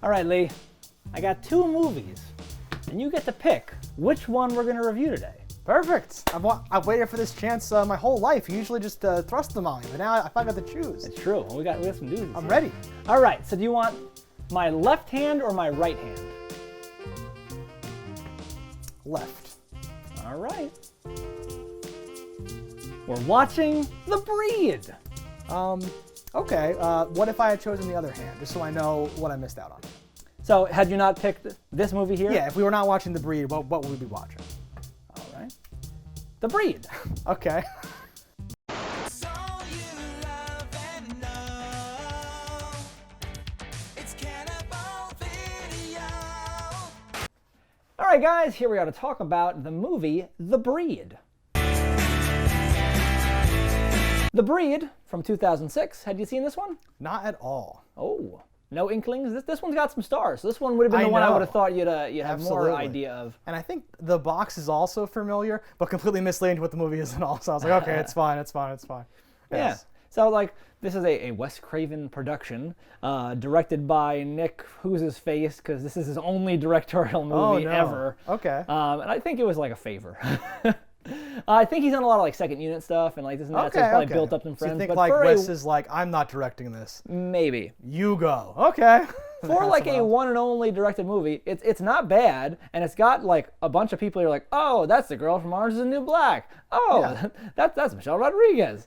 All right, Lee, I got 2 movies, and you get to pick which one we're going to review today. Perfect. I've waited for this chance my whole life. You usually just thrust them on me, but now I finally got to choose. It's true. We got some doozies. I'm ready. All right, so do you want my left hand or my right hand? Left. All right. We're watching The Breed. Okay. What if I had chosen the other hand, just so I know what I missed out on? So had you not picked this movie here? Yeah, if we were not watching The Breed, what would we be watching? All right. The Breed. Okay. All right, guys, here we are to talk about the movie The Breed. The Breed from 2006. Had you seen this one? Not at all. Oh, no inklings? This one's got some stars. So this one would have been the one I would have thought you'd have more idea of. And I think the box is also familiar, but completely misleading to what the movie is and all. So I was like, okay, it's fine. Yes. Yeah. So, like, this is a Wes Craven production, directed by Nick Who's His Face, because this is his only directorial movie ever. Okay. And I think it was like a favor. I think he's done a lot of like second unit stuff and like this and that, so he's probably built up some friends. So you think but like Wes is like, I'm not directing this. Maybe. You go. Okay. For like a one and only directed movie, it's not bad, and it's got like a bunch of people who are like, oh, that's the girl from Orange is the New Black. Oh, yeah. that's Michelle Rodriguez.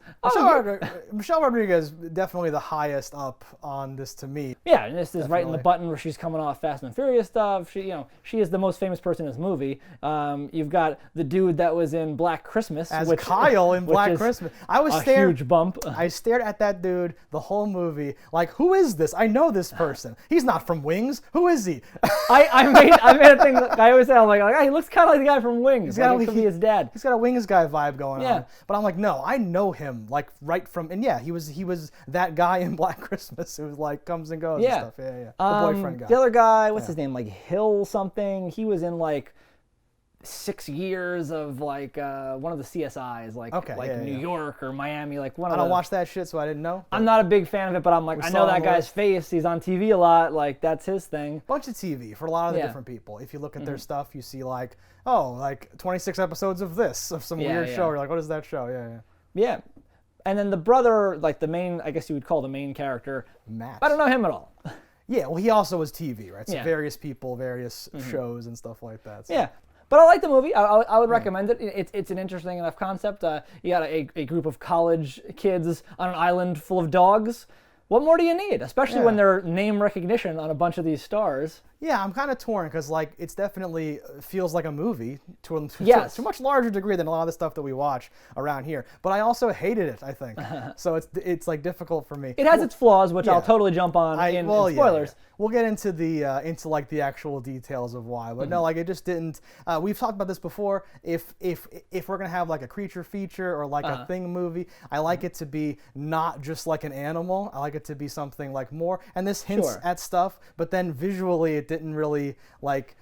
Michelle Rodriguez definitely the highest up on this to me. Yeah, and this is right in the button where she's coming off Fast and Furious stuff. She is the most famous person in this movie. You've got the dude that was in Black Christmas, as Kyle in Black Christmas. I was huge bump. I stared at that dude the whole movie, like, who is this? I know this person. He's not from Wings. Who is he? I made a thing. I always say, I'm like, he looks kind of like the guy from Wings. Like, it could be his dad. He's got a Wings guy vibe going on. But I'm like, no, I know him like right from, and yeah, he was that guy in Black Christmas who like comes and goes and stuff. Yeah. The boyfriend guy. The other guy, what's his name? Like Hill something. He was in like 6 years of like one of the CSIs, like New York or Miami, like one of. I don't watch that shit, so I didn't know. I'm not a big fan of it, but I'm like, I know that guy's face. He's on TV a lot. Like that's his thing. Bunch of TV for a lot of the different people. If you look at their stuff, you see like, oh, like 26 episodes of this, of some weird show. You're like, what is that show? Yeah. And then the brother, like the main, I guess you would call the main character, Matt. I don't know him at all. Yeah, well, he also was TV, right? So various people, various shows and stuff like that. So. Yeah. But I like the movie. I would recommend it. It's an interesting enough concept. You got a group of college kids on an island full of dogs. What more do you need? Especially when they're name recognition on a bunch of these stars. Yeah, I'm kind of torn because like it's definitely feels like a movie to a much larger degree than a lot of the stuff that we watch around here. But I also hated it, I think. So it's like difficult for me. It has its flaws, which I'll totally jump on in spoilers. Yeah. We'll get into into like the actual details of why. But no, like it just didn't. We've talked about this before. If we're gonna have like a creature feature or like a thing movie, I like it to be not just like an animal. I like it to be something like more. And this hints at stuff, but then visually it didn't really like,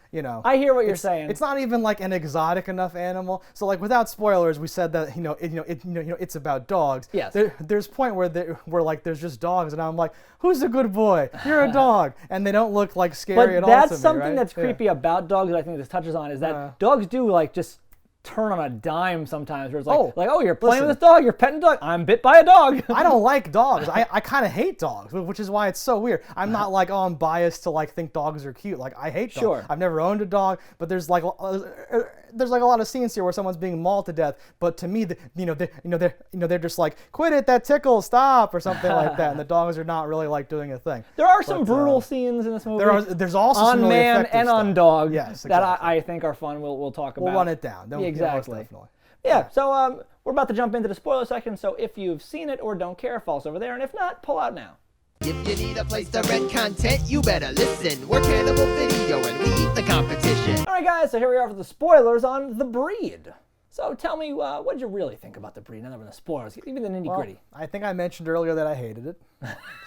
I hear what you're saying. It's not even like an exotic enough animal. So like without spoilers, we said that it's about dogs. Yes. There's a point where like there's just dogs, and I'm like, who's a good boy? You're a dog, and they don't look like scary at all. But that's to me, something right? that's creepy about dogs that I think this touches on is that dogs do like just turn on a dime sometimes where it's like, you're playing with this dog, you're petting a dog, I'm bit by a dog. I don't like dogs. I kind of hate dogs, which is why it's so weird. I'm not like, I'm biased to like think dogs are cute. Like I hate dogs. Sure. I've never owned a dog, but there's like a lot of scenes here where someone's being mauled to death. But to me, they're just like, quit it, that tickles, stop, or something like that. And the dogs are not really like doing a thing. There are some brutal scenes in this movie. There's also on some really man and stuff. on dog. Yes, exactly. That I think are fun. We'll talk about. We'll run it down. Exactly. Definitely. Yeah. So we're about to jump into the spoiler section. So if you've seen it or don't care, falls over there, and if not, pull out now. If you need a place to rent content, you better listen. We're Cannibal Video and we eat the competition. All right, guys. So here we are for the spoilers on The Breed. So tell me, what did you really think about The Breed? None of the spoilers, even the nitty gritty. I think I mentioned earlier that I hated it.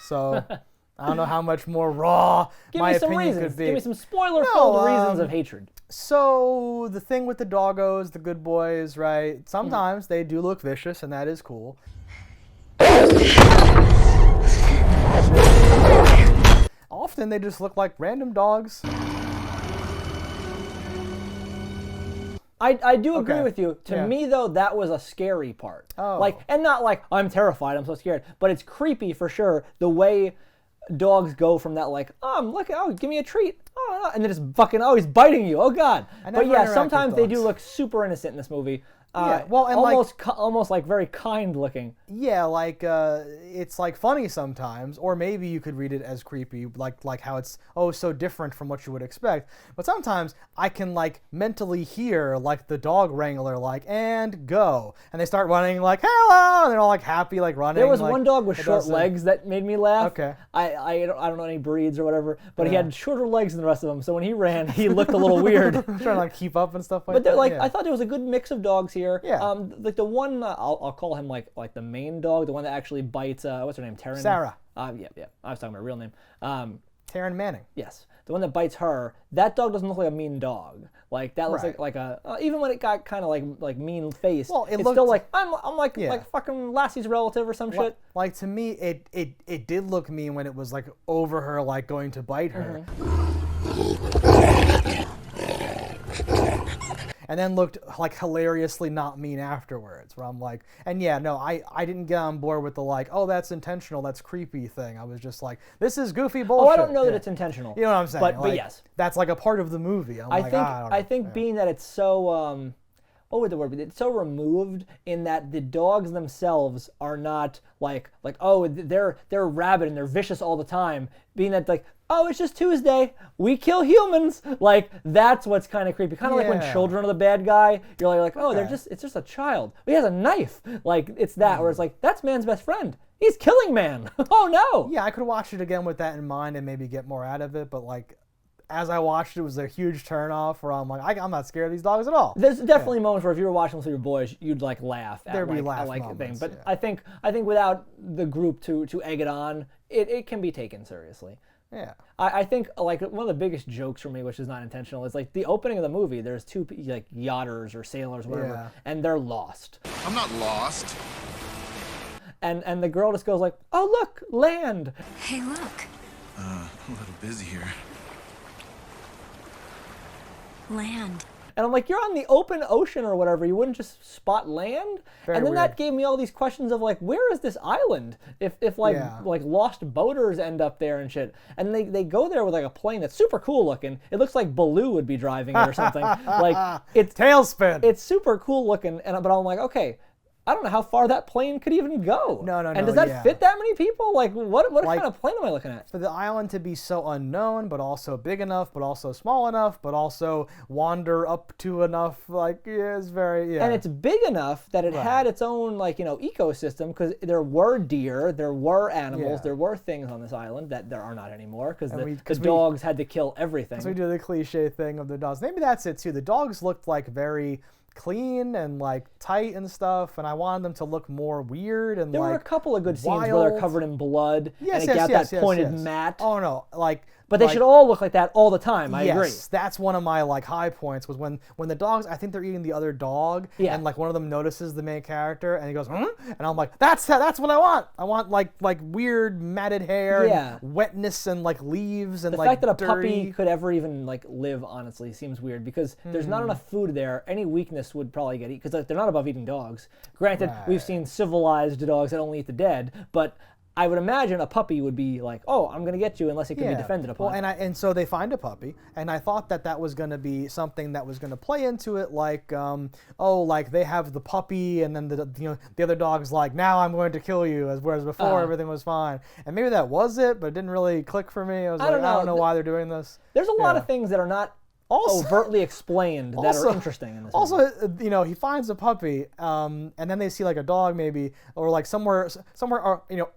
So I don't know how much more raw my opinion could be. Give me some spoiler-filled reasons of hatred. So the thing with the doggos, the good boys, right? Sometimes they do look vicious, and that is cool. often they just look like random dogs. I do agree Okay. with you. To Yeah. me, though, that was a scary part. Oh. Like, and not like, I'm terrified, I'm so scared. But it's creepy for sure, the way dogs go from that, like, give me a treat. Oh, no. And then just fucking, he's biting you. Oh, God. I But never yeah, interact with sometimes they do dogs. look super innocent in this movie. Yeah, well, and almost like very kind looking. Yeah, like it's like funny sometimes, or maybe you could read it as creepy, like how it's so different from what you would expect. But sometimes I can like mentally hear like the dog wrangler like and go, and they start running like hello, and they're all like happy like running. There was like, one dog with it short doesn't- legs that made me laugh. Okay. I don't know any breeds or whatever, but he Yeah. had shorter legs than the rest of them. So when he ran, he looked a little weird. trying to like keep up and stuff like But they're that. like, yeah. I thought there was a good mix of dogs here. Yeah. Like the one, I'll call him like the main dog, the one that actually bites. What's her name? Taryn. Sarah. Yeah. I was talking about her real name. Taryn Manning. Yes, the one that bites her. That dog doesn't look like a mean dog. Like that looks Right. like a even when it got kind of like mean face. Well, it's looked- still like I'm like Yeah. like fucking Lassie's relative or some shit. Like to me, it did look mean when it was like over her, like going to bite her. And then looked like hilariously not mean afterwards, where I'm like, and yeah, no, I didn't get on board with the like, oh, that's intentional, that's creepy thing. I was just like, this is goofy bullshit. Oh, I don't know that Yeah. it's intentional. You know what I'm saying? But Like, yes, that's like a part of the movie. I'm I like, think don't know. I think being that it's so what would the word be? It's so removed in that the dogs themselves are not like they're rabid and they're vicious all the time. Being that like, oh, it's just Tuesday, we kill humans. Like that's what's kind of creepy. Kind of like when Yeah. children are the bad guy. You're like oh, Okay. it's just a child. He has a knife. Like it's that where it's like that's man's best friend. He's killing man. Oh no. Yeah, I could watch it again with that in mind and maybe get more out of it, but like, as I watched it, was a huge turnoff where I'm like, I'm not scared of these dogs at all. There's definitely moments where if you were watching this with your boys, you'd like laugh at There'd be like, laugh at, like a thing. moments, But yeah. I think without the group to egg it on, it can be taken seriously. Yeah. I think like one of the biggest jokes for me, which is not intentional, is like the opening of the movie. There's two like yachters or sailors, or whatever, Yeah. and they're lost. I'm not lost. And the girl just goes like, "Oh look, land." Hey, look. A little busy here. Land. And I'm like, you're on the open ocean or whatever. You wouldn't just spot land? Very and then that weird. gave me all these questions of like, where is this island? If like Yeah. like lost boaters end up there and shit. And they go there with like a plane that's super cool looking. It looks like Baloo would be driving it or something. Like it's Tailspin. it's super cool looking. But I'm like, okay, I don't know how far that plane could even go. No, And does that yeah. fit that many people? Like what Like- kind of plane am I looking at? For the island to be so unknown, but also big enough, but also small enough, but also wander up to enough, like, yeah, it's very, yeah. And it's big enough that it had its own like ecosystem because there were deer, there were animals, Yeah. there were things on this island that there are not anymore because And the dogs had to kill everything. So we do the cliche thing of the dogs. Maybe that's it too. The dogs looked like very clean and like tight and stuff, and I wanted them to look more weird and There like were a couple of good scenes where they're wild. covered in blood Yes, and it got yes, that pointed yes. mat. Oh no, like. But they like, should all look like that all the time. I agree. Yes, that's one of my like high points was when the dogs, I think they're eating the other dog, Yeah. and like one of them notices the main character and he goes, and I'm like, that's what I want. I want like weird matted hair, Yeah. and wetness and like leaves and The like fact that a dirty. puppy could ever even like live honestly seems weird because there's not enough food there. Any weakness would probably get eaten because they're not above eating dogs. Granted, we've seen civilized dogs that only eat the dead, but I would imagine a puppy would be like, "Oh, I'm gonna get you," unless it can be defended upon. Well, and so they find a puppy, and I thought that was going to be something that was going to play into it, like, like they have the puppy, and then the other dog's like, now I'm going to kill you, whereas before everything was fine, and maybe that was it, but it didn't really click for me. I was like, don't I don't know. know why they're doing this. There's a lot Yeah. of things that are not Also- overtly explained that are interesting in this movie. Also, he finds a puppy, and then they see like a dog maybe, or like somewhere,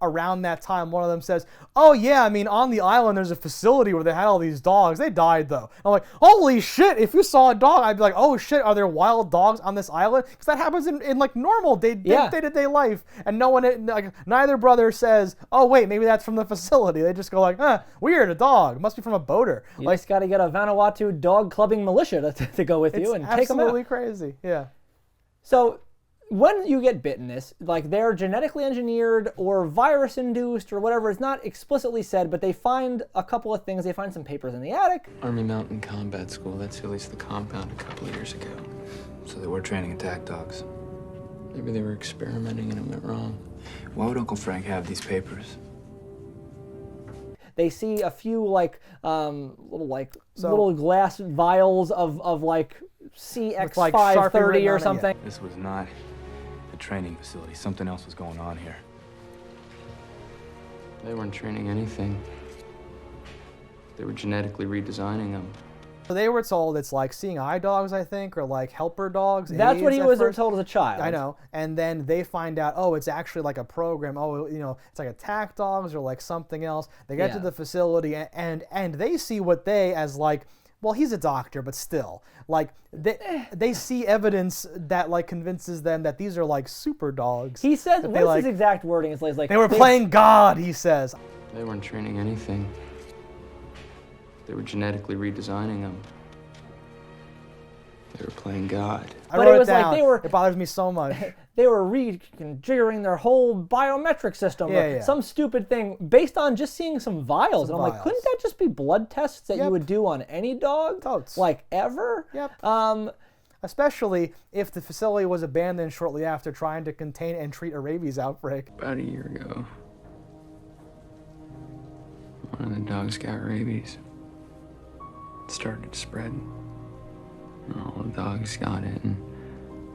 around that time, one of them says, "Oh yeah, I mean, on the island there's a facility where they had all these dogs. They died though." I'm like, "Holy shit! If you saw a dog, I'd be like, oh shit, are there wild dogs on this island?" Because that happens in like normal day-to-day life, and no one, like, neither brother says, "Oh wait, maybe that's from the facility." They just go like, weird, a dog. It must be from a boater. You Like, just got to get a Vanuatu dog clubbing militia to go with you and take them out. absolutely crazy. Yeah. So, when you get bittenness, like they're genetically engineered or virus induced or whatever, it's not explicitly said, but they find a couple of things. They find some papers in the attic. Army Mountain Combat School, that's at least the compound a couple of years ago. So they were training attack dogs. Maybe they were experimenting and it went wrong. Why would Uncle Frank have these papers? They see a few little glass vials of like CX530 or something. This was not a training facility. Something else was going on here. They weren't training anything. They were genetically redesigning them. So they were told it's like seeing eye dogs, I think, or like helper dogs. That's what aids he at was first. told as a child. I know. And then they find out, oh, it's actually like a program. Oh, it's like attack dogs or like something else. They get to the facility and they see what they as like, well, he's a doctor, but still, like they see evidence that like convinces them that these are like super dogs. He says, that what's his exact wording? It's like they were playing God, he says. They weren't training anything. They were genetically redesigning them. They were playing God. I But wrote it was like down. they were- It bothers me so much. They were reconfiguring their whole biometric system. Yeah. Some stupid thing based on just seeing some vials. And I'm like, vials. couldn't that just be blood tests that you Yep. would do on any dog? Totes. Like ever? Yep. Especially if the facility was abandoned shortly after trying to contain and treat a rabies outbreak. About a year ago, one of the dogs got rabies. It started to spread. All the dogs got it, and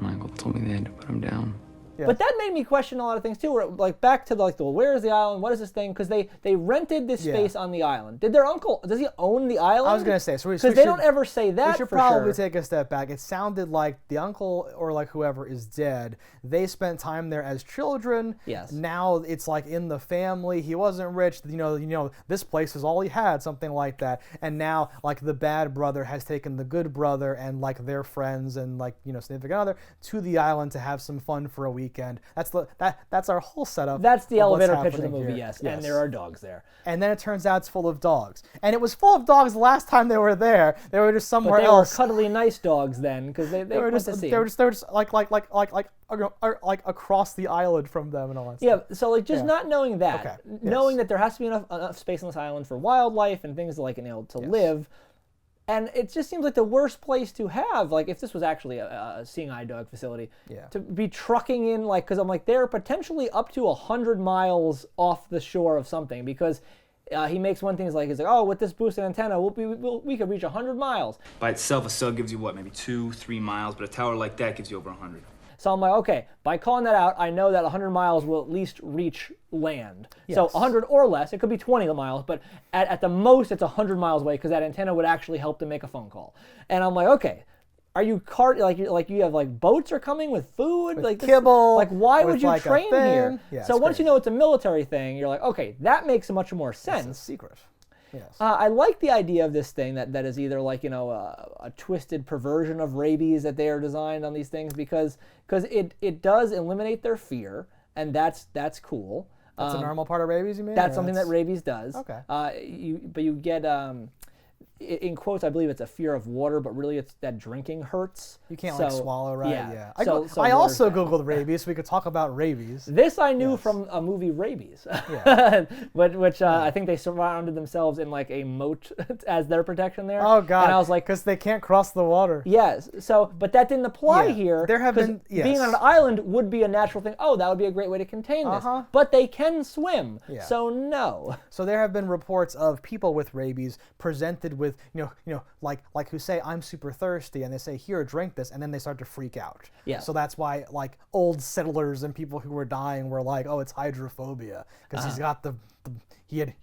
Michael told me they had to put him down. Yes. But that made me question a lot of things too. Where, like back to like the where is the island? What is this thing? Because they rented this space on the island. Did their uncle? Does he own the island? I was gonna say so because they don't ever say that. We should for probably sure. take a step back. It sounded like the uncle or like whoever is dead. They spent time there as children. Yes. Now it's like in the family. He wasn't rich. You know, this place is all he had, something like that. And now like the bad brother has taken the good brother and like their friends and like significant other to the island to have some fun for a weekend. That's our whole setup. That's the of what's elevator pitch of the happening movie. here. Yes, and there are dogs there. And then it turns out it's full of dogs. And it was full of dogs the last time they were there. They were just somewhere But they else. were cuddly, nice dogs then, because they They were went just to see they were him. just like across the island from them and all that Yeah, stuff. so like just not knowing that, Okay, knowing yes. that there has to be enough space on this island for wildlife and things like to live, and it just seems like the worst place to have, like if this was actually a seeing eye dog facility, to be trucking in, like, because I'm like they're potentially up to 100 miles off the shore of something, because he makes one thing, he's like, oh, with this boosted antenna, we could reach 100 miles. By itself, a cell gives you what, maybe 2-3 miles, but a tower like that gives you over 100. So I'm like, okay, by calling that out, I know that 100 miles will at least reach land. So 100 or less, it could be 20 miles, but at the most it's 100 miles away, because that antenna would actually help to make a phone call. And I'm like, okay, are you like you have like boats are coming with food, like this, kibble, like why with would you like a train here? thing. Yeah, so it's once crazy. you know it's a military thing, you're like, okay, that makes much more It's a sense. secret. Yes. I like the idea of this thing that is either like a twisted perversion of rabies that they are designed on these things, because it does eliminate their fear, and that's cool. That's a normal part of rabies, you mean? That's Or something that rabies does. Okay. You get in quotes, I believe it's a fear of water, but really it's that drinking hurts. You can't like So, swallow, right? Yeah. I So I water's also bad. googled rabies, so we could talk about rabies. This I knew from a movie, Rabies, which I think they surrounded themselves in like a moat as their protection there. Oh God! And I was like, because they can't cross the water. yes. So, but that didn't apply Yeah, here. there have 'cause been- being yes. on an island would be a natural thing. Oh, that would be a great way to contain this. Uh-huh. But they can swim, Yeah. so no. So there have been reports of people with rabies presented with, like who say, I'm super thirsty, and they say, here, drink this, and then they start to freak out. Yeah. So that's why like old settlers and people who were dying were like, oh, it's hydrophobia, because he's got he had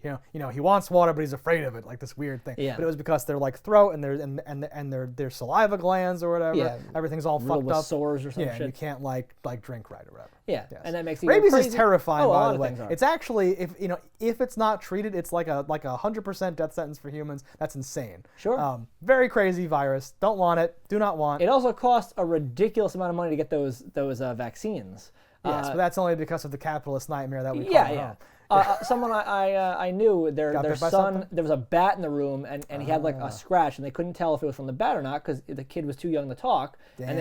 he wants water but he's afraid of it, like this weird thing. Yeah. But it was because their like throat and their saliva glands or whatever, Yeah. everything's all Riddled fucked with up. sores or some yeah, and shit. you can't like drink right or whatever. Yeah, Yes. and that makes it even Rabies crazy. is terrifying, Oh, a lot by the of way. things are. It's actually if it's not treated, it's like a 100% death sentence for humans. That's insane. Sure. Very crazy virus. Don't want it. Do not want. It also costs a ridiculous amount of money to get those vaccines. Yes, but that's only because of the capitalist nightmare that we call Yeah, home. yeah. Someone I knew, their bit by son, something? there was a bat in the room, and he had like a scratch, and they couldn't tell if it was from the bat or not because the kid was too young to talk. Damn. And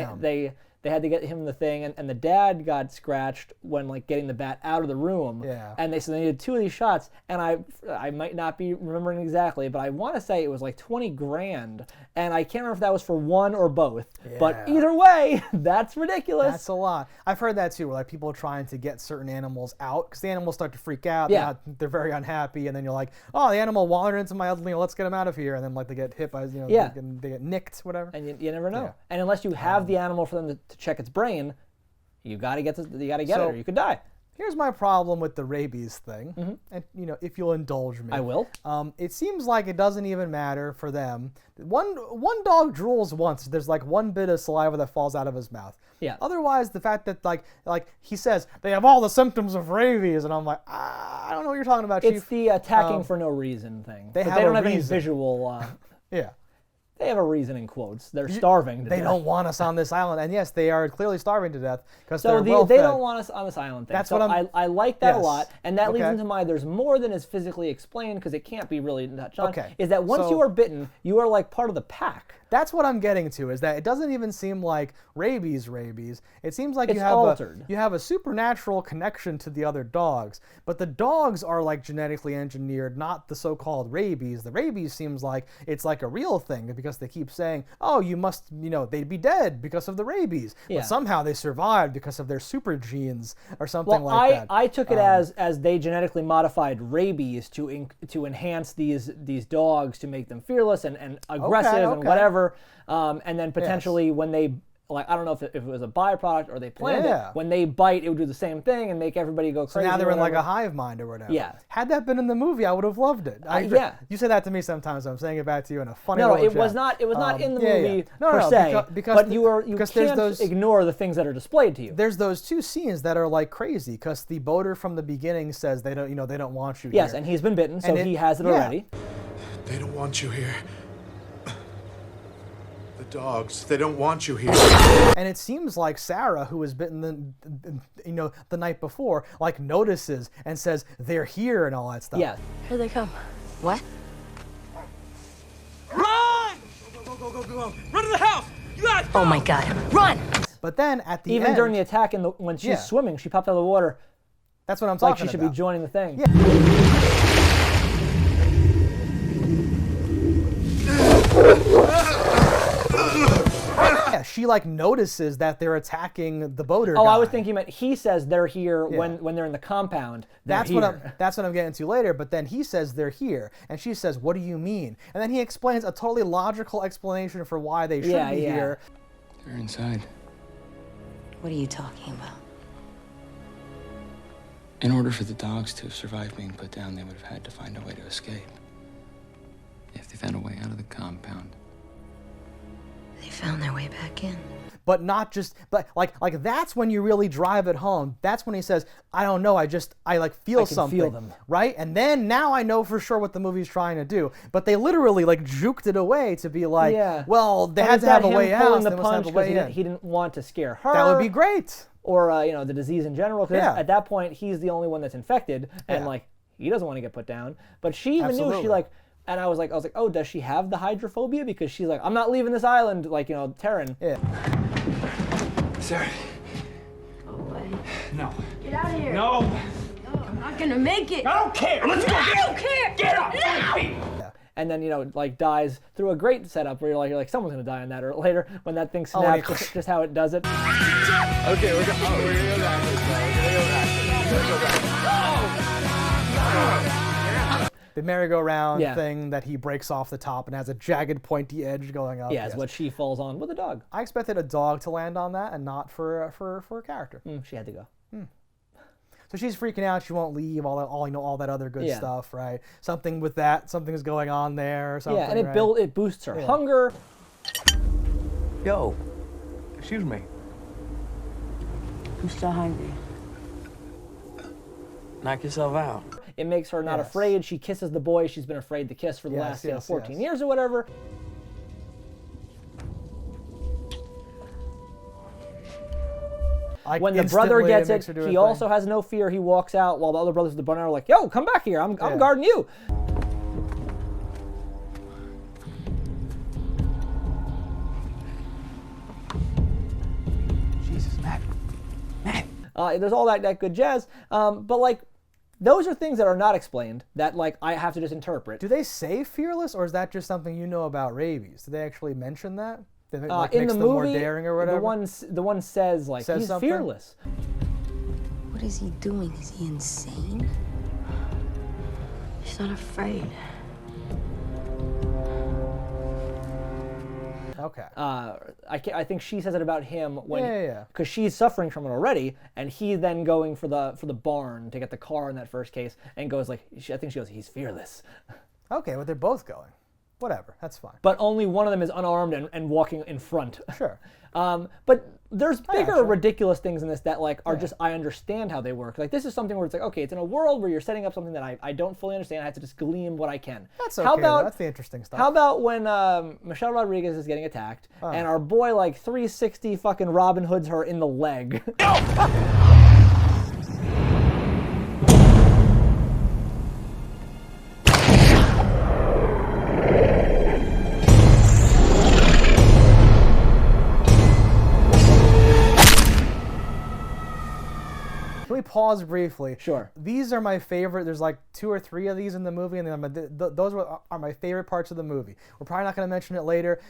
they had to get him the thing, and the dad got scratched when like getting the bat out of the room. Yeah. And they said they needed 2 of these shots, and I might not be remembering exactly, but I want to say it was like 20 grand, and I can't remember if that was for one or both. Yeah. But either way, that's ridiculous. That's a lot. I've heard that too, where like people are trying to get certain animals out because the animals start to freak out. Yeah. They're very unhappy, and then you're like, oh, the animal wandered into my, let's get him out of here, and then like they get hit by, Yeah. they get nicked, whatever. And you never know. Yeah. And unless you have the animal for them to check its brain, you gotta get it, or you could die. Here's my problem with the rabies thing, and if you'll indulge me, I will. It seems like it doesn't even matter for them. One dog drools once. There's like one bit of saliva that falls out of his mouth. Yeah. Otherwise, the fact that like he says they have all the symptoms of rabies, and I'm like, I don't know what you're talking about, Chief. It's the attacking for no reason thing. They But have they don't a have any reason. visual. Yeah. They have a reason in quotes. They're starving to They death. don't want us on this island, and yes, they are clearly starving to death because So they're they well-fed. don't want us on this island thing. That's so what I'm- I like that a Yes. lot, and that leads Okay. into my there's more than is physically explained because it can't be really touched on. Okay. Is that once So- you are bitten, you are like part of the pack. That's what I'm getting to, is that it doesn't even seem like rabies. It seems like It's you have altered. you have a supernatural connection to the other dogs, but the dogs are like genetically engineered, not the so-called rabies. The rabies seems like it's like a real thing because they keep saying, oh, you must, they'd be dead because of the rabies, Yeah. but somehow they survived because of their super genes or something Well, like that. I took it as they genetically modified rabies to enhance these dogs to make them fearless and aggressive and okay. whatever, and then potentially when they like I don't know if it was a byproduct or they planned Yeah. it. When they bite, it would do the same thing and make everybody go So crazy. now they're or in like a whatever. hive mind or whatever. Yeah. Had that been in the movie, I would have loved it. yeah. You say that to me sometimes. I'm saying it back to you in a funny No, little it was jest. not. It was not in the yeah, movie yeah. No, per no, se. because but you because there's can't those ignore the things that are displayed to you. there's those 2 scenes that are like crazy because the boater from the beginning says they don't want you Yes, here. and he's been bitten, so And he has it yeah. already. They don't want you here. The dogs, they don't want you here. And it seems like Sarah, who was bitten the night before, like notices and says they're here and all that stuff. Yeah. Here they come. What? Run! Go. Run to the house! You guys Oh my god. Run! But then at the Even end, during the attack, when she's Yeah. swimming, she popped out of the water that's what I'm like talking she should about. be joining the thing. Yeah, she like notices that they're attacking the boater. Oh, guy. I was thinking he says they're here when they're in the compound. That's here. that's what I'm getting to later. But then he says they're here, and she says, "What do you mean?" And then he explains a totally logical explanation for why they should Yeah, be yeah. here. They're inside. What are you talking about? In order for the dogs to have survived being put down, they would have had to find a way to escape. If they found a way out of the compound. They found their way back in. But not just, but like that's when you really drive it home. That's when he says, "I don't know, I like feel I can something." feel them. Right? And then now I know for sure what the movie's trying to do. But they literally like juked it away to be like, Yeah. well, they But had is to have that a him way out. pulling So the they must have punch a way because in. he didn't want to scare her. That would be great. Or the disease in general. Because Yeah. at that point, he's the only one that's infected, and Yeah. like he doesn't want to get put down. But she even knew. Absolutely. She like. And I was like, oh, does she have the hydrophobia? Because she's like, I'm not leaving this island, like, Terran. Yeah. Sarah. Go away. No. Get out of here. No. No, I'm not gonna make it. I don't care. Let's go. I don't care. Get up. No. And then, like dies through a great setup where you're like someone's gonna die in that or later when that thing Oh, and snaps, just how it does it. Okay, we're gonna go back this way. We're gonna go back. The merry-go-round Yeah. thing that he breaks off the top and has a jagged, pointy edge going up. Yeah, is what she falls on with a dog. I expected a dog to land on that and not for a character. She had to go. So she's freaking out. She won't leave. All that other good Yeah. stuff, right? Something with that. Something's going on there. Or something, Yeah, and it right? it boosts her hunger. Yo, excuse me. I'm still hungry. Knock yourself out. It makes her not Yes. afraid. She kisses the boy she's been afraid to kiss for the Yes, last 14 years or whatever. Like, When the brother instantly gets makes it, her do her he thing. also has no fear. He walks out while the other brothers with the banana are like, yo, come back here. I'm Yeah. guarding you. There's all that good jazz, but like, those are things that are not explained that like I have to just interpret. Do they say fearless, or is that just something you know about rabies? Do they actually mention that? Did it, like, In makes the them movie, more daring or whatever? the one says like he's something? fearless. What is he doing? Is he insane? She's not afraid. Okay. I think she says it about him when Yeah. because she's suffering from it already, and he then going for the barn to get the car in that first case, and goes like I think she goes he's fearless. Okay, but they're both going. Whatever, that's fine. But only one of them is unarmed and walking in front. Sure. But there's bigger sure. ridiculous things in this that like are just I understand how they work. Like this is something where it's like okay, it's in a world where you're setting up something that I don't fully understand. I have to just glean what I can. That's okay. How about, that's the interesting stuff. How about when Michelle Rodriguez is getting attacked and our boy like 360 fucking Robin Hoods her in the leg? Can we pause briefly? Sure. These are my favorite. There's like 2 or 3 of these in the movie, and those are my favorite parts of the movie. We're probably not going to mention it later.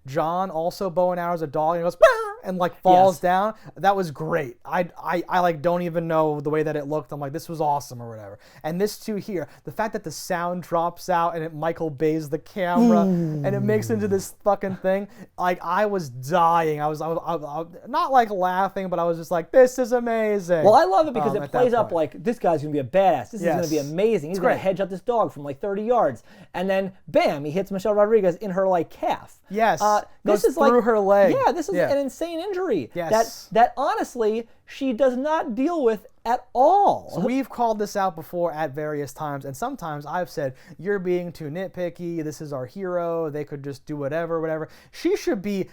John also bow and arrows a dog and he goes and like falls down. That was great. I like don't even know the way that it looked. I'm like, this was awesome or whatever. And this too here, the fact that the sound drops out and it Michael Bay's the camera and it makes into this fucking thing. Like I was dying. I was not like laughing, but I was just like, this is amazing. Well, I love it because it at plays that up point. like this guy's gonna be a badass. This is gonna be Yes. amazing. He's It's gonna great. hedge up this dog from like 30 yards, and then bam, he hits Michelle Rodriguez in her like calf. Yes. This Goes is like through her leg. Yeah, this is Yeah. an insane injury. Yes. That honestly she does not deal with at all. So we've called this out before at various times, and sometimes I've said, you're being too nitpicky, this is our hero, they could just do whatever. She should be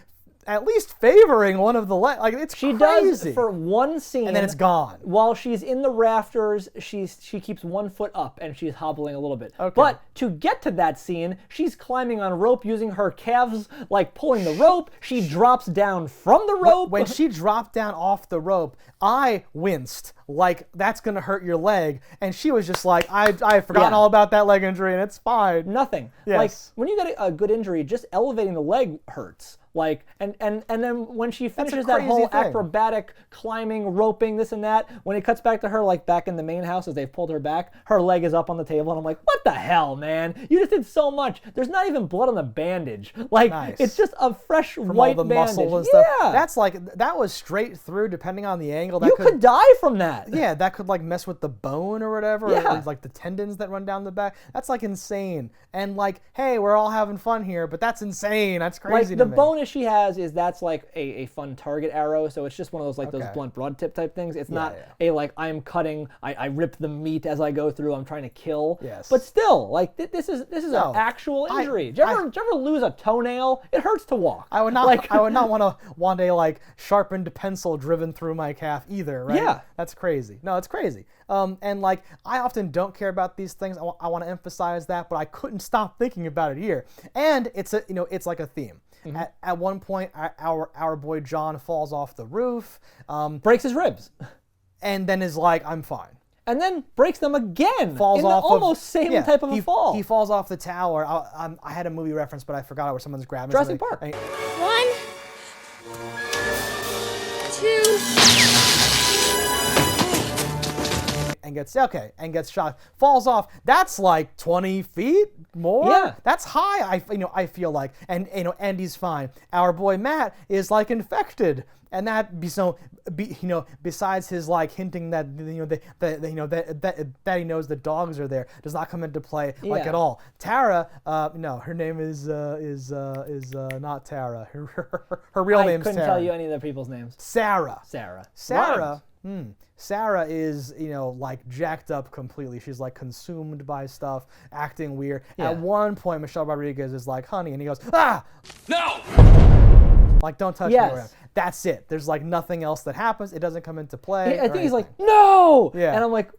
at least favoring one of the like it's She crazy. does for one scene, and then it's gone. While she's in the rafters, she keeps 1 foot up and she's hobbling a little bit. Okay. But to get to that scene, she's climbing on rope using her calves, like pulling the rope. She drops down from the rope. When she dropped down off the rope, I winced like that's gonna hurt your leg, and she was just like, I've forgotten all about that leg injury, and it's fine. Nothing. Yes. Like when you get a good injury, just elevating the leg hurts. Like and then when she finishes that whole crazy thing. acrobatic climbing, roping, this and that, when it cuts back to her like back in the main house as they've pulled her back, her leg is up on the table and I'm like, what the hell, man? You just did so much. There's not even blood on the bandage. Like Nice. it's just a fresh From white all the bandage. muscle and stuff. Yeah. That's like that was straight through, depending on the angle. That you could die from that. Yeah, that could like mess with the bone or whatever, Yeah. or like the tendons that run down the back. That's like insane. And like, hey, we're all having fun here, but that's insane. That's crazy. Like the to me. bonus she has is that's like a fun target arrow, so it's just one of those like those Okay. blunt broad tip type things. It's not yeah. a like I'm cutting, I rip the meat as I go through. I'm trying to kill. Yes. But still, like this is No, an actual I- injury. Did you ever lose a toenail? It hurts to walk. I would not. Like, I would not want a like sharpened pencil driven through my calf either. Right? Yeah. That's crazy. No, it's crazy. And like I often don't care about these things. I want to emphasize that, but I couldn't stop thinking about it here. And it's it's like a theme. Mm-hmm. At one point, our boy John falls off the roof, breaks his ribs, and then is like, I'm fine. and then breaks them again. Falls in off the almost same yeah, type of a fall. He falls off the tower. I had a movie reference, but I forgot it where someone's grabbing Jurassic something. Park. 1, 2. And gets shot, falls off. That's like 20 feet more. Yeah. That's high. I feel like, and Andy's fine. Our boy Matt is like infected, and that besides his like hinting that that he knows the dogs are there, does not come into play like Yeah. at all. Tara, no, her name is not Tara. Her real I name's couldn't Tara. tell you any of the people's names. Sarah. Sarah. Sarah is, like jacked up completely. She's like consumed by stuff, acting weird. Yeah. At one point, Michelle Rodriguez is like, honey, and he goes, ah! No! Like, don't touch Yes. me around. That's it. There's like nothing else that happens. It doesn't come into play. I or think he's like, anything. no! Yeah. And I'm like,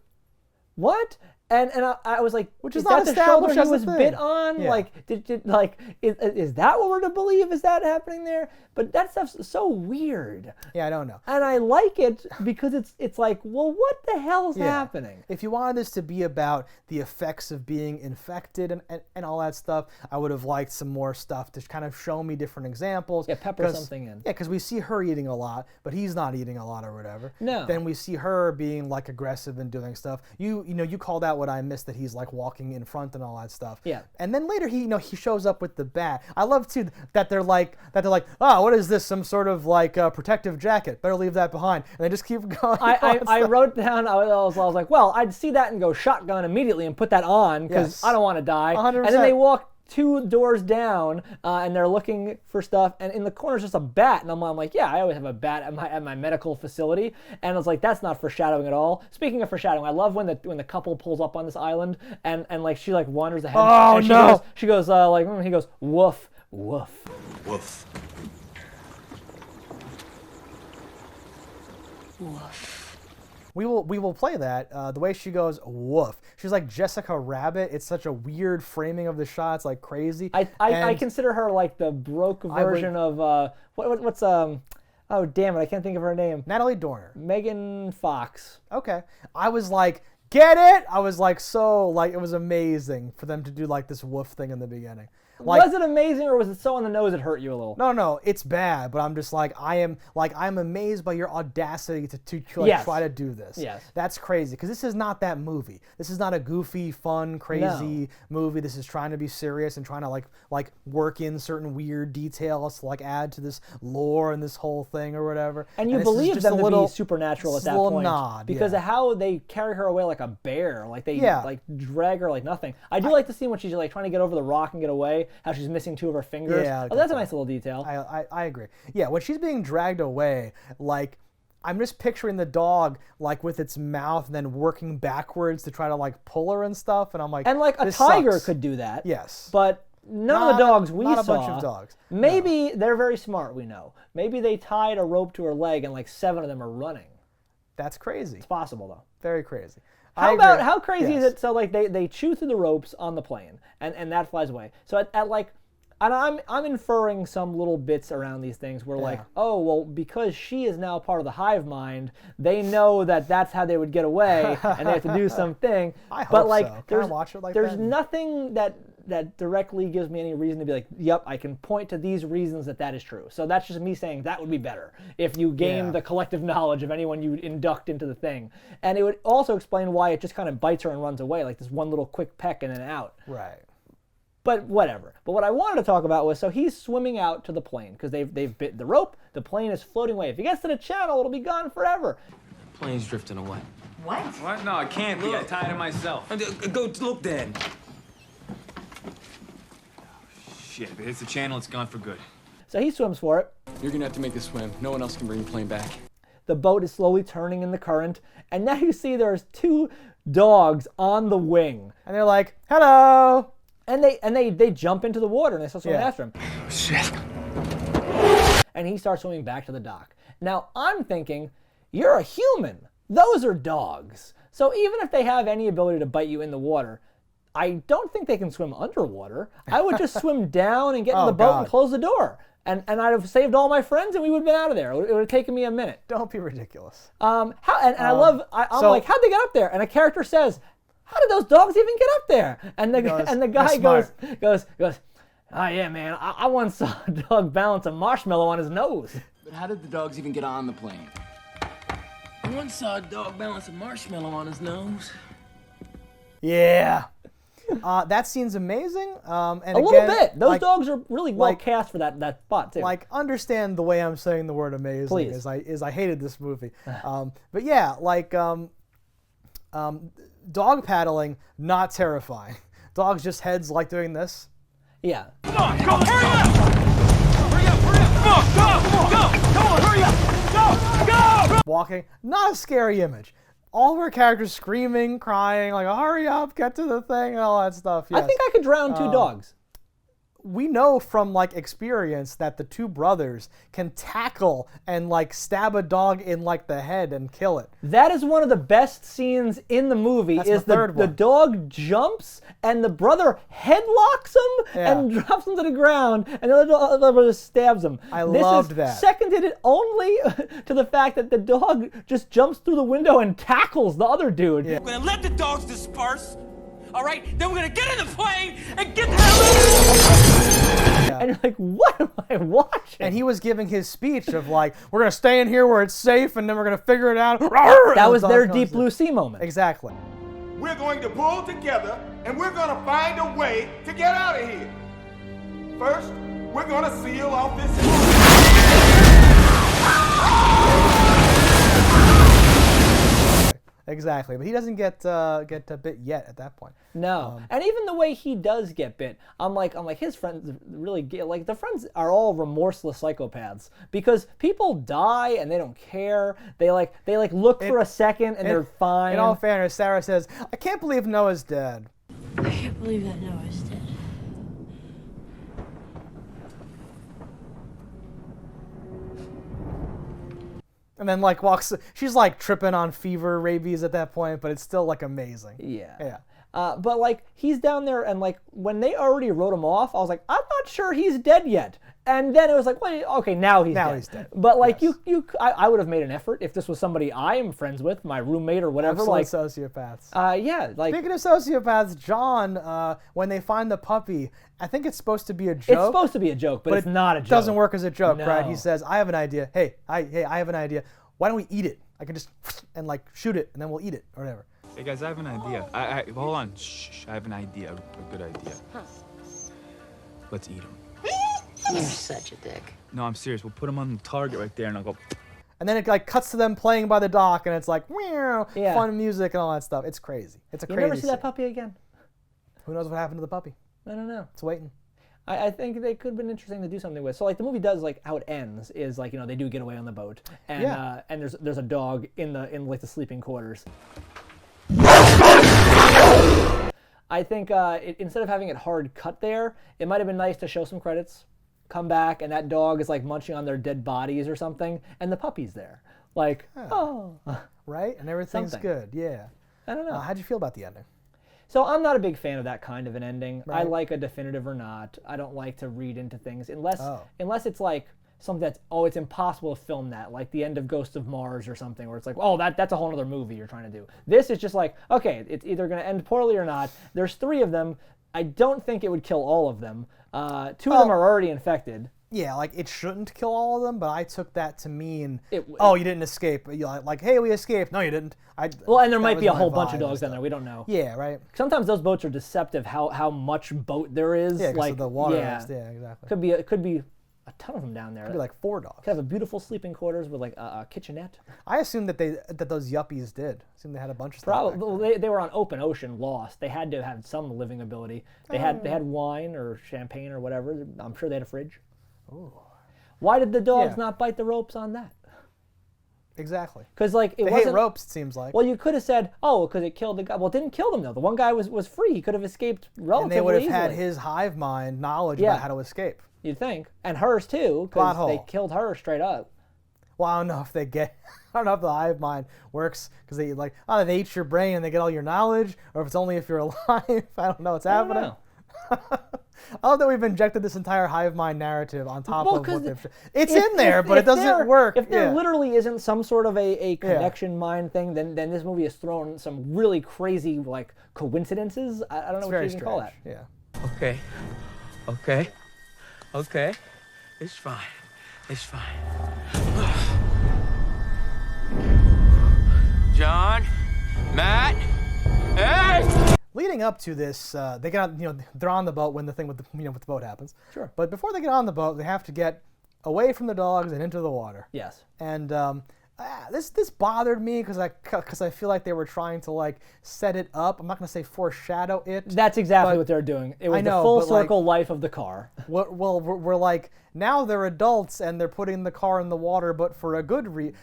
what? And I was like, Which is that not the established shoulder as he a was thing. bit on? Yeah. Like, is that what we're to believe? Is that happening there? But that stuff's so weird. Yeah, I don't know. And I like it because it's like, well, what the hell's happening? If you wanted this to be about the effects of being infected and all that stuff, I would have liked some more stuff to kind of show me different examples. Yeah, pepper something in. Yeah, because we see her eating a lot, but he's not eating a lot or whatever. No. Then we see her being like aggressive and doing stuff. You called out what I missed, that he's like walking in front and all that stuff. Yeah. And then later he shows up with the bat. I love too that they're like, oh, what is this? Some sort of like protective jacket. Better leave that behind. And they just keep going. I wrote down, I was like, well, I'd see that and go shotgun immediately and put that on because Yes. I don't want to die. 100%. And then they walk 2 doors down and they're looking for stuff, and in the corner is just a bat, and I'm like, yeah, I always have a bat at my medical facility, and I was like, that's not foreshadowing at all. Speaking of foreshadowing, I love when the couple pulls up on this island and like she like wanders ahead. Oh, and no. She goes he goes woof woof Woof. We will play that. The way she goes, woof. She's like Jessica Rabbit. It's such a weird framing of the shot. It's like crazy. I consider her like the broke version of what's oh damn it, I can't think of her name. Natalie Dorner. Megan Fox. Okay. I was like, get it? I was like, so like, it was amazing for them to do like this woof thing in the beginning. Like, was it amazing, or was it so on the nose it hurt you a little? No, it's bad, but I'm just like, I'm amazed by your audacity to Yes. try to do this. Yes. That's crazy, because this is not that movie. This is not a goofy, fun, crazy movie. This is trying to be serious and trying to like work in certain weird details to like add to this lore and this whole thing or whatever. And you this is believe just them a to little, be supernatural at just a that little point nod, because yeah. of how they carry her away like a bear, like they like drag her like nothing. I do like the scene when she's like trying to get over the rock and get away, how she's missing 2 of her fingers. Yeah, that's a nice little detail. I agree. Yeah, when she's being dragged away, like, I'm just picturing the dog like with its mouth and then working backwards to try to like pull her and stuff, and I'm like, And like a this tiger sucks. could do that. Yes. But none of the dogs we not saw. a bunch of dogs. Maybe they're very smart, we know. Maybe they tied a rope to her leg and like 7 of them are running. That's crazy. It's possible though. Very crazy. How crazy is Yes. it? So like they chew through the ropes on the plane and that flies away. So at like, and I'm inferring some little bits around these things where like, oh well, because she is now part of the hive mind, they know that that's how they would get away and they have to do something. I hope but like so. Can I there's watch it like there's that? nothing that directly gives me any reason to be like, yep, I can point to these reasons that is true. So that's just me saying that would be better if you gain the collective knowledge of anyone you induct into the thing. And it would also explain why it just kind of bites her and runs away, like this one little quick peck and then out. Right. But whatever. But what I wanted to talk about was, so he's swimming out to the plane because they've bit the rope. The plane is floating away. If he gets to the channel, it'll be gone forever. Plane's drifting away. What? What? No, it can't be. I tied it myself. Go look, Dad. Shit, if it hits the channel, it's gone for good. So he swims for it. You're gonna have to make the swim. No one else can bring the plane back. The boat is slowly turning in the current, and now you see there's 2 dogs on the wing. And they're like, hello. And they jump into the water and they start swimming after him. Shit. And he starts swimming back to the dock. Now I'm thinking, you're a human. Those are dogs. So even if they have any ability to bite you in the water, I don't think they can swim underwater. I would just swim down and get in the boat and close the door. And I'd have saved all my friends and we would have been out of there. It would have taken me a minute. Don't be ridiculous. I'm like, how'd they get up there? And a character says, how did those dogs even get up there? And the guy goes, oh yeah, man, I once saw a dog balance a marshmallow on his nose. But how did the dogs even get on the plane? I once saw a dog balance a marshmallow on his nose. Yeah. That scene's amazing. And a little bit. Those dogs are really well cast for that spot too. Like, understand the way I'm saying the word amazing. Please. Is I hated this movie. But yeah, like dog paddling, not terrifying. Dogs just heads like doing this. Yeah. Come on, go, hurry up! Hurry up, hurry up! Come on, hurry up! Go! Walking, not a scary image. All of our characters screaming, crying, like, hurry up, get to the thing, and all that stuff. Yes. I think I could drown 2 dogs. we know from like experience that the two brothers can tackle and like stab a dog in like the head and kill it. That is one of the best scenes in the movie. That's is the third the one. dog jumps and the brother headlocks him and drops him to the ground, and the other brother stabs him. I loved that. Seconded it only to the fact that the dog just jumps through the window and tackles the other dude. We're gonna let the dogs disperse. All right, then we're gonna get in the plane and get the hell out of here. And you're like, what am I watching? And he was giving his speech of like, we're gonna stay in here where it's safe, and then we're gonna figure it out. That was their Deep Blue Sea moment. Exactly. We're going to pull together and we're going to find a way to get out of here. First, we're going to seal off this. Exactly, but he doesn't get bit yet at that point. No, and even the way he does get bit, I'm like his friends really get, like the friends are all remorseless psychopaths because people die and they don't care. They look for a second and they're fine. In all fairness, Sarah says, "I can't believe Noah's dead." I can't believe that Noah's dead. And then like walks. She's like tripping on fever, rabies at that point, but it's still like amazing. Yeah. Yeah. But like he's down there, and like when they already wrote him off, I was like, I'm not sure he's dead yet. And then it was like, wait, okay, now he's dead. But like I would have made an effort if this was somebody I am friends with, my roommate or whatever. Absolute like sociopaths. Yeah. Like speaking of sociopaths, John, when they find the puppy, I think it's supposed to be a joke. It's supposed to be a joke, but it's not a joke. It doesn't work as a joke, No. right? He says, "I have an idea. Hey, I have an idea. Why don't we eat it? I can just and like shoot it, and then we'll eat it or whatever." Hey guys, I have an idea. I hold on. Shh. I have an idea. A good idea. Let's eat him. You're such a dick. No, I'm serious. We'll put him on the target right there, and I'll go. And then it like cuts to them playing by the dock, and it's like meow, Yeah. fun music and all that stuff. It's crazy. It's a You crazy. never see that scene. puppy again. Who knows what happened to the puppy? I don't know. It's waiting. I think they could have been interesting to do something with. So like the movie does, like how it ends is like, you know, they do get away on the boat, and and there's a dog in like the sleeping quarters. I think instead of having it hard cut there, it might have been nice to show some credits, come back, and that dog is like munching on their dead bodies or something, and the puppy's there, like right, and everything's Something. good. Yeah. I don't know. How'd you feel about the ending? So I'm not a big fan of that kind of an ending. I Right. like a definitive or not. I don't like to read into things unless it's like something that's it's impossible to film that, like the end of Ghost of Mars or something, where it's like, that's a whole other movie you're trying to do. This is just like, okay, it's either going to end poorly or not. There's 3 of them. I don't think it would kill all of them. 2 of them are already infected. Yeah, like it shouldn't kill all of them, but I took that to mean, you didn't escape. You're like, hey, we escaped. No, you didn't. And there that might was be a my whole bunch of vibe and dogs down stuff. there. We don't know. Yeah, right. Sometimes those boats are deceptive. How much boat there is. Yeah, 'cause like of the water. Yeah, Exactly. It could be a ton of them down there. Could be like 4 dogs. Could have a beautiful sleeping quarters with like a kitchenette. I assumed that those yuppies did. I assumed they had a bunch of stuff. Probably they were on open ocean, lost. They had to have some living ability. They had wine or champagne or whatever. I'm sure they had a fridge. Ooh. Why did the dogs not bite the ropes on that? Exactly. Because like it they wasn't hate ropes. It seems like. Well, you could have said, because it killed the guy. Well, it didn't kill them though. The one guy was free. He could have escaped relatively and they would have easily. had his hive mind knowledge about how to escape. You'd think, and hers too, because they killed her straight up. Well, I don't know if I don't know if the hive mind works because they they eat your brain and they get all your knowledge, or if it's only if you're alive. I don't know what's happening. I love that we've injected this entire hive mind narrative on top of what they've. It's in there, but it doesn't work. If there literally isn't some sort of a connection mind thing, then this movie has thrown some really crazy like coincidences. I don't know what you can call that. Yeah. Okay. It's fine. John, Matt, hey! Leading up to this, they get on, they're on the boat when the thing with the boat happens. Sure. But before they get on the boat, they have to get away from the dogs and into the water. Yes. And this bothered me because I feel like they were trying to like set it up. I'm not going to say foreshadow it. That's exactly what they're doing. It was the full circle life of the car. we're like, now they're adults and they're putting the car in the water, but for a good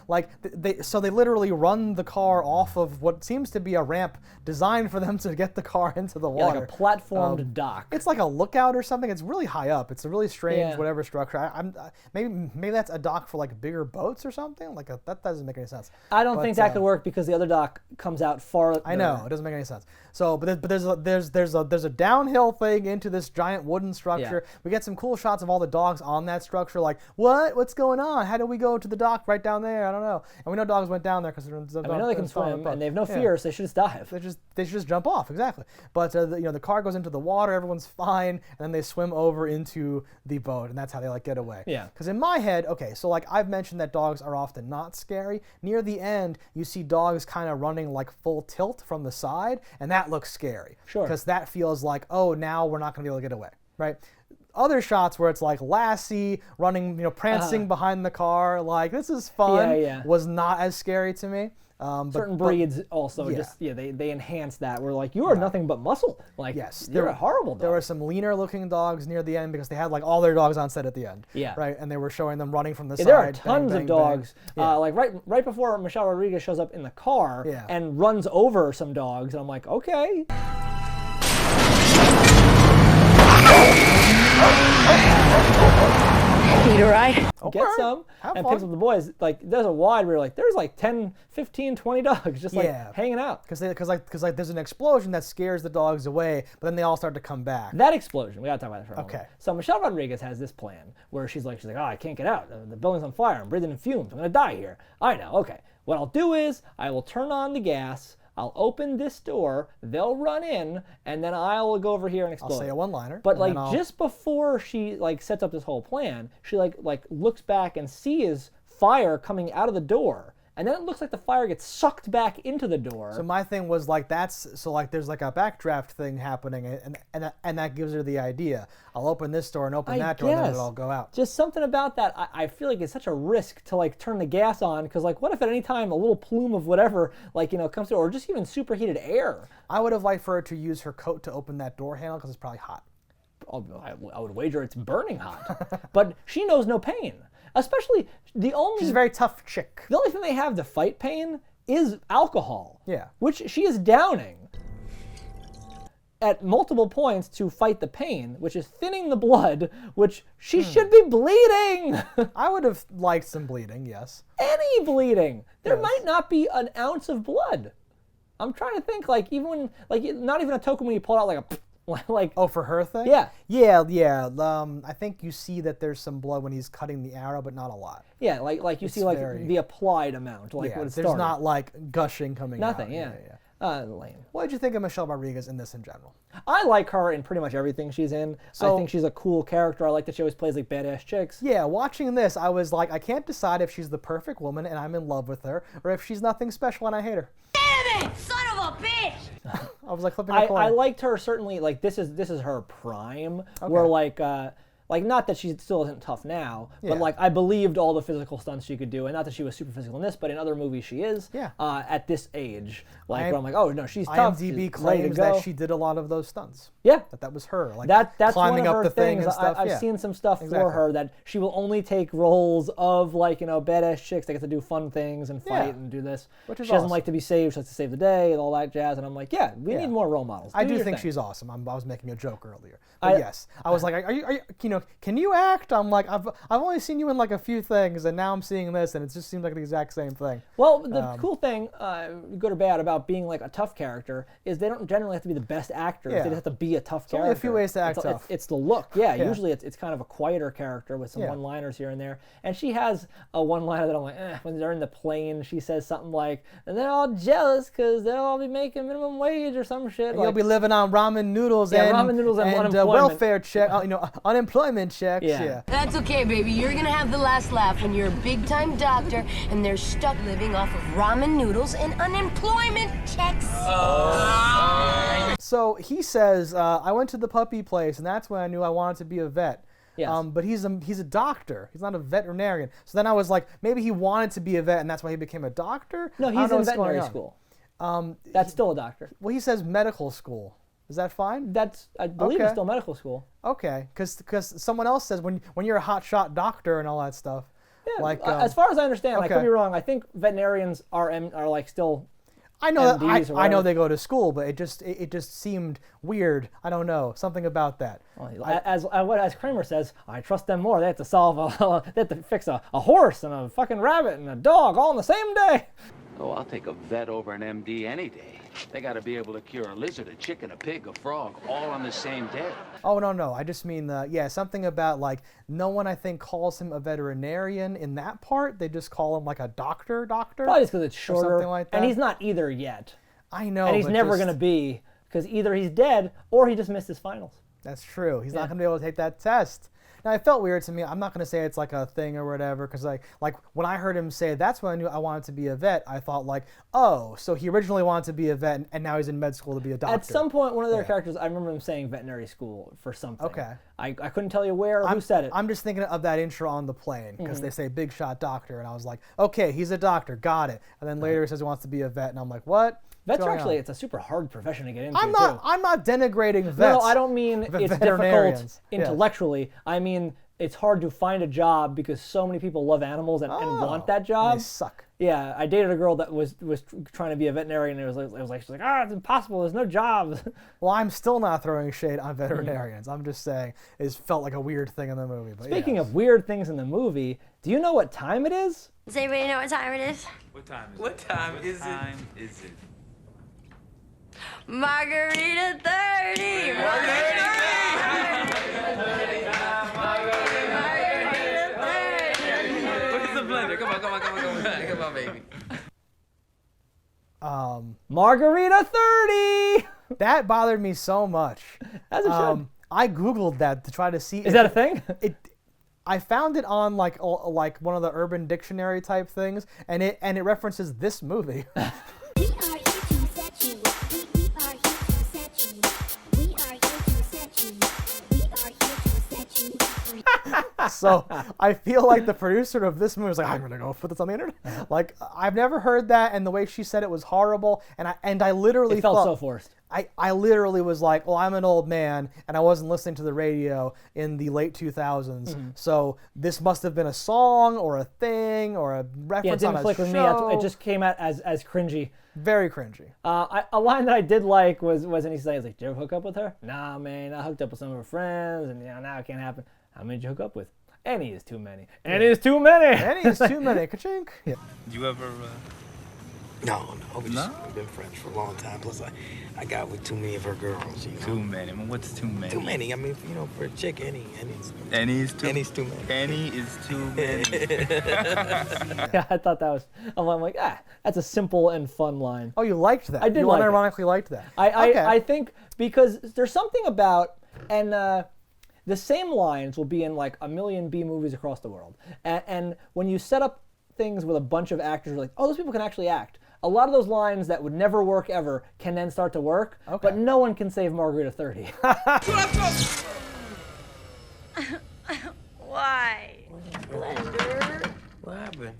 so they literally run the car off of what seems to be a ramp designed for them to get the car into the water. Yeah, like a platformed dock. It's like a lookout or something. It's really high up. It's a really strange whatever structure. Maybe that's a dock for like bigger boats or something. That doesn't make any sense. I don't think that could work because the other dock comes out far. I know, it doesn't make any sense. So, but there's a downhill thing into this giant wooden structure. Yeah. We get some cool shots of all the dogs on that structure. Like, what's going on? How do we go to the dock right down there? I don't know. And we know dogs went down there because we know they can swim and they have no fear, so they should just dive. They should just jump off, exactly. But the car goes into the water, everyone's fine, and then they swim over into the boat, and that's how they get away. Yeah. Because in my head, okay, so I've mentioned that dogs are often not scary. Near the end, you see dogs kind of running full tilt from the side, and that looks scary. Sure. Because that feels like, oh, now we're not going to be able to get away, right? Other shots where it's like Lassie running, prancing behind the car, this is fun, was not as scary to me. Certain breeds also they enhance that. We're like, you are nothing but muscle. Yes, you're a horrible dog. There were some leaner looking dogs near the end because they had all their dogs on set at the end. Yeah. Right, and they were showing them running from the side. There are tons of dogs. Bang. Right before Michelle Rodriguez shows up in the car and runs over some dogs, and I'm like, okay. Need a ride? Get some and picks up the boys. There's a wide where there's 10, 15, 20 dogs just hanging out. Because there's an explosion that scares the dogs away, but then they all start to come back. That explosion, we gotta talk about that for a moment. Okay. So Michelle Rodriguez has this plan where she's like, oh, I can't get out. The building's on fire. I'm breathing in fumes. I'm gonna die here. I know. Okay. What I'll do is I will turn on the gas. I'll open this door, they'll run in, and then I'll go over here and explode. I'll say a one-liner. But just before she sets up this whole plan, she looks back and sees fire coming out of the door. And then it looks like the fire gets sucked back into the door. So my thing was there's a backdraft thing happening, and that gives her the idea. I'll open this door and open that door, and then it'll all go out. Just something about that. I feel like it's such a risk to turn the gas on because what if at any time a little plume of whatever comes through, or just even superheated air. I would have liked for her to use her coat to open that door handle because it's probably hot. I would wager it's burning hot, but she knows no pain. Especially she's a very tough chick. The only thing they have to fight pain is alcohol. Yeah. Which she is downing at multiple points to fight the pain, which is thinning the blood, which she should be bleeding. I would have liked some bleeding, yes. Any bleeding. There might not be an ounce of blood. I'm trying to think, even when, not even a token when you pull out for her thing? Yeah. I think you see that there's some blood when he's cutting the arrow, but not a lot. Yeah, you see the applied amount, when it's there's not gushing coming out. Nothing, yeah. Lame. What did you think of Michelle Rodriguez in this in general? I like her in pretty much everything she's in. I think she's a cool character. I like that she always plays badass chicks. Yeah, watching this, I was I can't decide if she's the perfect woman and I'm in love with her, or if she's nothing special and I hate her. Damn it, son of a bitch! I was flipping a coin. I liked her certainly. This is her prime. Okay. Where not that she still isn't tough now, but I believed all the physical stunts she could do, and not that she was super physical in this, but in other movies she is. Yeah. At this age, where I'm oh no, she's tough. IMDb claims that she did a lot of those stunts. Yeah. That was her. That's climbing one of up her the thing things. and stuff. I've seen some stuff for her that she will only take roles of badass chicks that get to do fun things and fight and do this. Which is she doesn't like to be saved. She likes to save the day and all that jazz. And I'm we need more role models. I do think she's awesome. I was making a joke earlier. But yes, I was are you can you act? I'm I've only seen you in a few things, and now I'm seeing this, and it just seems like the exact same thing. Well, the cool thing, good or bad, about being a tough character is they don't generally have to be the best actors. They just have to be a tough character. Only a few ways to act tough. It's the look. Yeah, usually it's kind of a quieter character with some one-liners here and there. And she has a one-liner that I'm when they're in the plane, she says something and they're all jealous because they'll all be making minimum wage or some shit. You'll be living on ramen noodles and unemployment. Welfare check, unemployment checks. Yeah. That's okay, baby. You're gonna have the last laugh when you're a big-time doctor and they're stuck living off of ramen noodles and unemployment checks. So he says, I went to the puppy place, and that's when I knew I wanted to be a vet. Yes. But he's a doctor. He's not a veterinarian. So then I was maybe he wanted to be a vet, and that's why he became a doctor? No, he's in veterinary school. That's still a doctor. Well, he says medical school. Is that fine? That's, I believe, it's still medical school. Okay, because someone else says when you're a hotshot doctor and all that stuff. Yeah, like as far as I understand, I could be wrong. I think veterinarians are like still. I know MDs that I know they go to school, but it just seemed weird. I don't know, something about that. Well, as Kramer says, I trust them more. They have to they have to fix a horse and a fucking rabbit and a dog all in the same day. Oh, I'll take a vet over an MD any day. They got to be able to cure a lizard, a chicken, a pig, a frog, all on the same day. Oh, no. I just mean, something about, like, no one, I think, calls him a veterinarian in that part. They just call him, like, a doctor. Probably just because it's shorter. Or something like that. And he's not either yet. I know, and he's never going to be, because either he's dead or he just missed his finals. That's true. He's not going to be able to take that test. Now, it felt weird to me. I'm not going to say it's like a thing or whatever, because like when I heard him say that's when I knew I wanted to be a vet, I thought like, oh, so he originally wanted to be a vet and now he's in med school to be a doctor. At some point, one of their characters, I remember him saying veterinary school for something. Okay. I couldn't tell you where or who said it. I'm just thinking of that intro on the plane, because they say big shot doctor, and I was like, okay, he's a doctor, got it. And then later he says he wants to be a vet, and I'm like, what? Vets are actually, it's a super hard profession to get into. I'm not denigrating vets. No, I don't mean it's difficult intellectually. I mean, it's hard to find a job because so many people love animals and want that job. And they suck. Yeah, I dated a girl that was trying to be a veterinarian, and she's like, it's impossible. There's no jobs. Well, I'm still not throwing shade on veterinarians. I'm just saying it felt like a weird thing in the movie. But Speaking of weird things in the movie, do you know what time it is? Does anybody know what time it is? What time is it? What time is it? What time is it? Margarita 30! Where's the blender? Come on, baby. Margarita 30! That bothered me so much. As it should. I Googled that to try to see. Is that a thing? I found it on like one of the Urban Dictionary type things, and it references this movie. So I feel like the producer of this movie was like, I'm gonna go put this on the internet. Like, I've never heard that, and the way she said it was horrible, and I literally it felt so forced. I literally was like, well, I'm an old man, and I wasn't listening to the radio in the late 2000s, so this must have been a song or a thing or a reference on a show. Yeah, it didn't click with me. It just came out as cringy. Very cringy. A line that I did like was when he says, like, did you ever hook up with her? Nah, man, I hooked up with some of her friends, and now it can't happen. How many did you hook up with? Any is too many. Any is too many. Any is too many. Ka-chink. Yeah. Did you ever? No. We've been friends for a long time. Plus, I got with too many of her girls. You know? Too many. I mean, what's too many? Too many. I mean, for a chick, any is too many. Any is too many. Yeah, I thought that was. I'm like, that's a simple and fun line. Oh, you liked that? I did. You like unironically liked that. I think because there's something about the same lines will be in like a million B movies across the world, and when you set up things with a bunch of actors, you're like, oh, those people can actually act. A lot of those lines that would never work ever can then start to work, but no one can save Margarita 30. Why? Blender. What happened?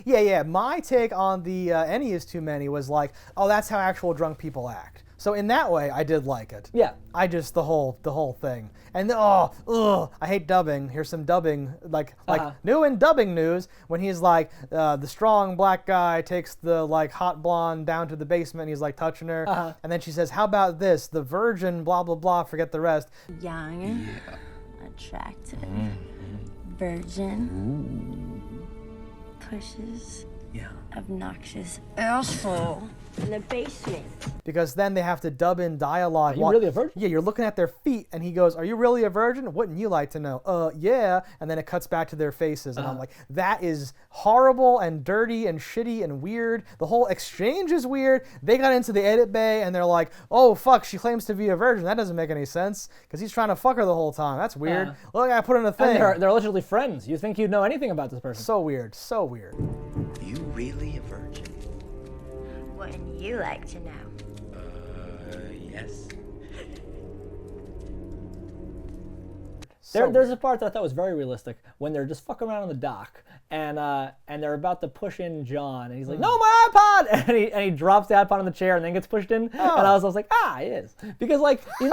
Yeah. My take on the any is too many was like, oh, that's how actual drunk people act. So in that way, I did like it. Yeah. I just the whole thing, and I hate dubbing. Here's some dubbing, like new in dubbing news when he's like, the strong black guy takes the like hot blonde down to the basement. And he's like touching her, and then she says, "How about this? The virgin, blah blah blah. Forget the rest." Young, attractive, virgin, pushes, obnoxious asshole. In the basement. Because then they have to dub in dialogue. Are you really a virgin? Yeah, you're looking at their feet, and he goes, "Are you really a virgin? Wouldn't you like to know?" Yeah. And then it cuts back to their faces, and I'm like, that is horrible and dirty and shitty and weird. The whole exchange is weird. They got into the edit bay, and they're like, "Oh fuck, she claims to be a virgin. That doesn't make any sense because he's trying to fuck her the whole time. That's weird." Look, I put in a thing. And they're allegedly friends. You think you'd know anything about this person? So weird. So weird. You really a virgin? Wouldn't you like to know? Yes. There's a part that I thought was very realistic when they're just fucking around on the dock and they're about to push in John and he's like, no, my iPod, and he drops the iPod on the chair and then gets pushed in, and I was like, it is, because like you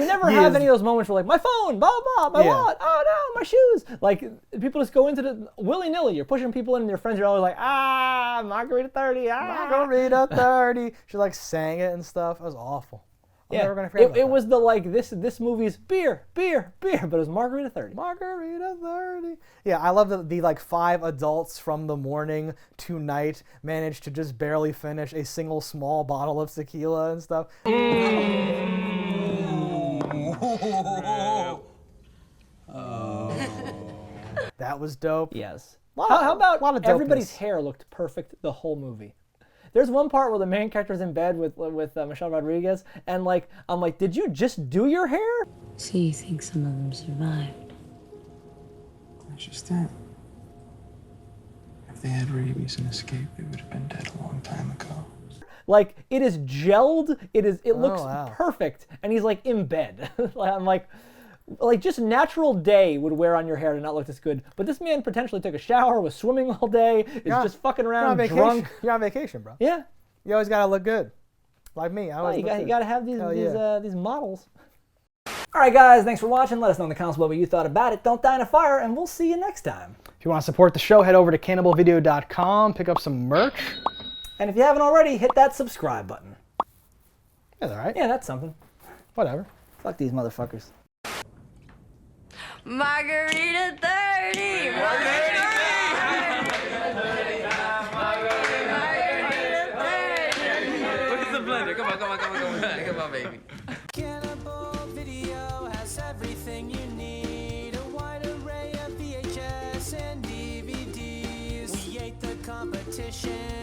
never have any of those moments where like my phone, blah blah, my wallet, oh no, my shoes, like people just go into the willy nilly. You're pushing people in and your friends are always like, margarita 30, margarita 30. She like sang it and stuff. It was awful. Yeah, it was the like this movie's beer, but it was margarita 30. Margarita 30. Yeah, I love that the like 5 adults from the morning to night managed to just barely finish a single small bottle of tequila and stuff. That was dope. Yes. How about everybody's dopeness. hair looked perfect the whole movie? There's one part where the main character's in bed with Michelle Rodriguez, and like I'm like, did you just do your hair? So you think some of them survived? That's just it. If they had rabies and escaped, they would have been dead a long time ago. Like it is gelled. It looks perfect, and he's like in bed. I'm like just natural day would wear on your hair to not look this good. But this man potentially took a shower, was swimming all day, is just fucking around drunk. You're on vacation, bro. Yeah. You always gotta look good. Like me. You gotta have these models. All right, guys, thanks for watching. Let us know in the comments what you thought about it. Don't die in a fire, and we'll see you next time. If you want to support the show, head over to cannibalvideo.com, pick up some merch. And if you haven't already, hit that subscribe button. That's all right. Yeah, that's something. Whatever. Fuck these motherfuckers. Margarita 30! Margarita 30! Look at the blender. Come on, baby. Cannibal Video has everything you need. A wide array of VHS and DVDs. We ate the competition.